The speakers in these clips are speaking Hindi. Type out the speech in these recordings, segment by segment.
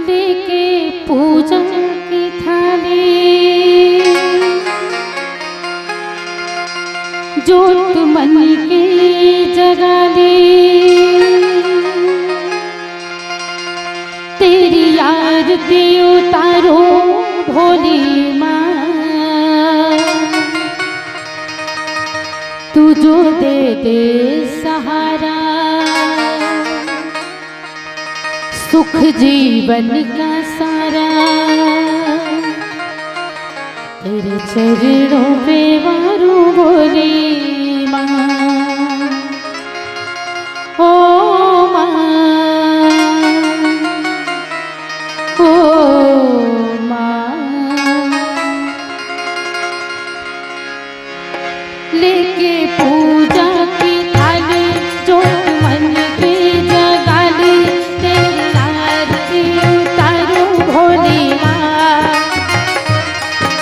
लेके पूजा की थाली, जोत मन के जगा ले, तेरी आरती उतारो भोली माँ, तू जो दे दे सहारा, सुख जीवन का सारा, तेरे चरणों पे वारू भोली माँ। ओ माँ, ओ माँ, लेके पूजा की थाली, जोत मन की जगा ली, तेरी आरती उतारो भोली माँ,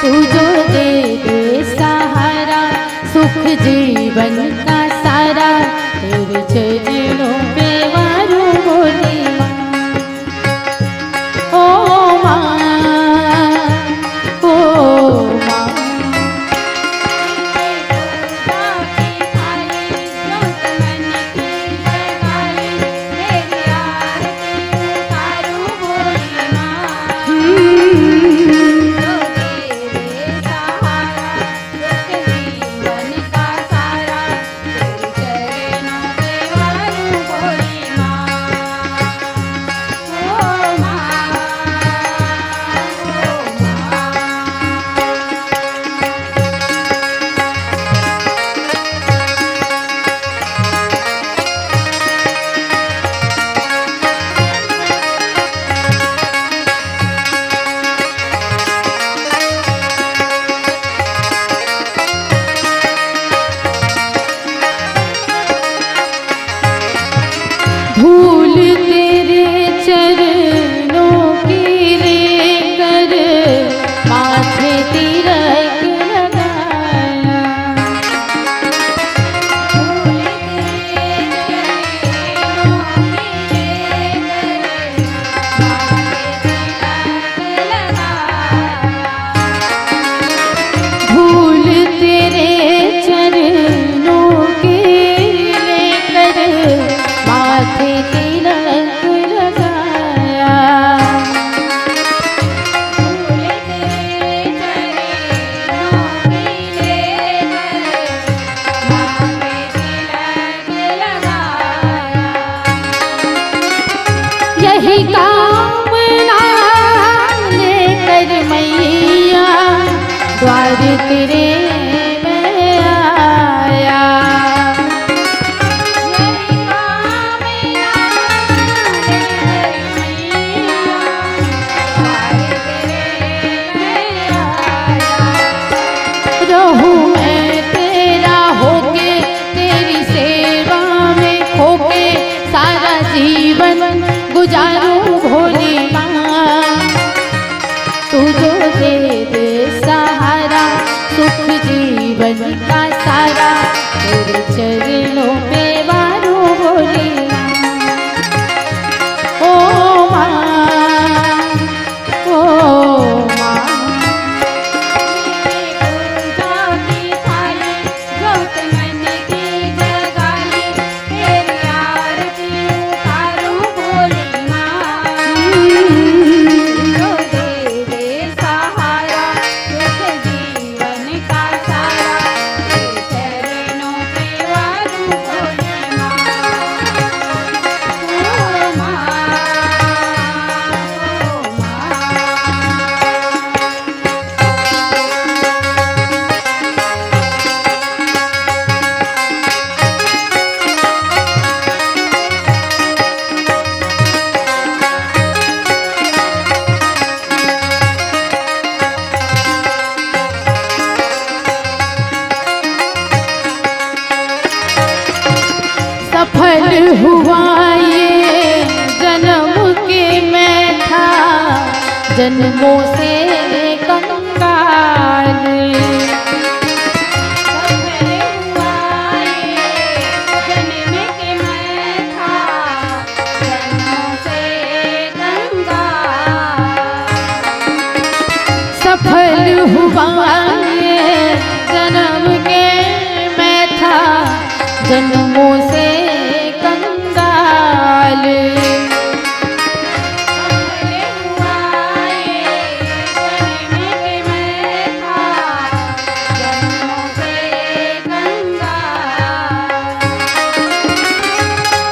तू जो दे दे सहारा, सुख जीवन का सारा, तेरे चरणों पे वारू भोली माँ। ओ माँ, ओ माँ, धूल तेरे चरणों की लेकर माथे तिलक लगाया, धूल तेरे चरणों की लेकर माथे तिलक लगाया, धूल तेरे चरणों की लेकर माथे तिलक लगाया, फूल तेरे चरणों की लेकर माथे तिलक लगाया, यही कामना लेकर मैया द्वार तेरे में आया, रहूं मैं तेरा होके, तेरी सेवा में खोके, सारा जीवन गुजारूं भोली माँ, तू जो दे दे सहारा, सुख जीवन का सारा, तेरे चरणों पे वारू भोली माँ। ओ माँ, ओ माँ, सफल हुआ ये जन्म के मैं था, जन्मों से कंगाल, सफल हुआ ये जन्म के मैं था, जन्मों से कंगाल, जन्मों से कंगाल।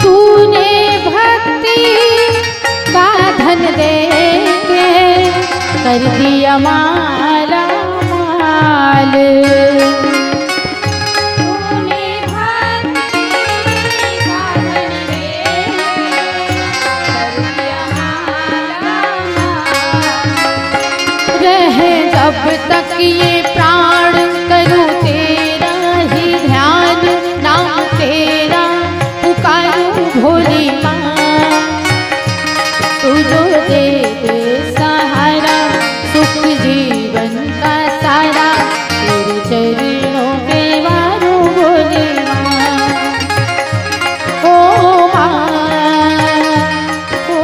तूने भक्ति का धन दे के कर दिया माला माल। रहे जब तक ये प्राण करूँ तेरा ही ध्यान, नाम तेरा पुकारूं भोली माँ। तू जो दे दे सहारा सुख जीवन का सारा, तेरे चरणों के वारों भोली माँ। ओ माँ, ओ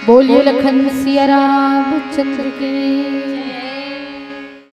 बोलिए लखन सिया रामचंद्र के।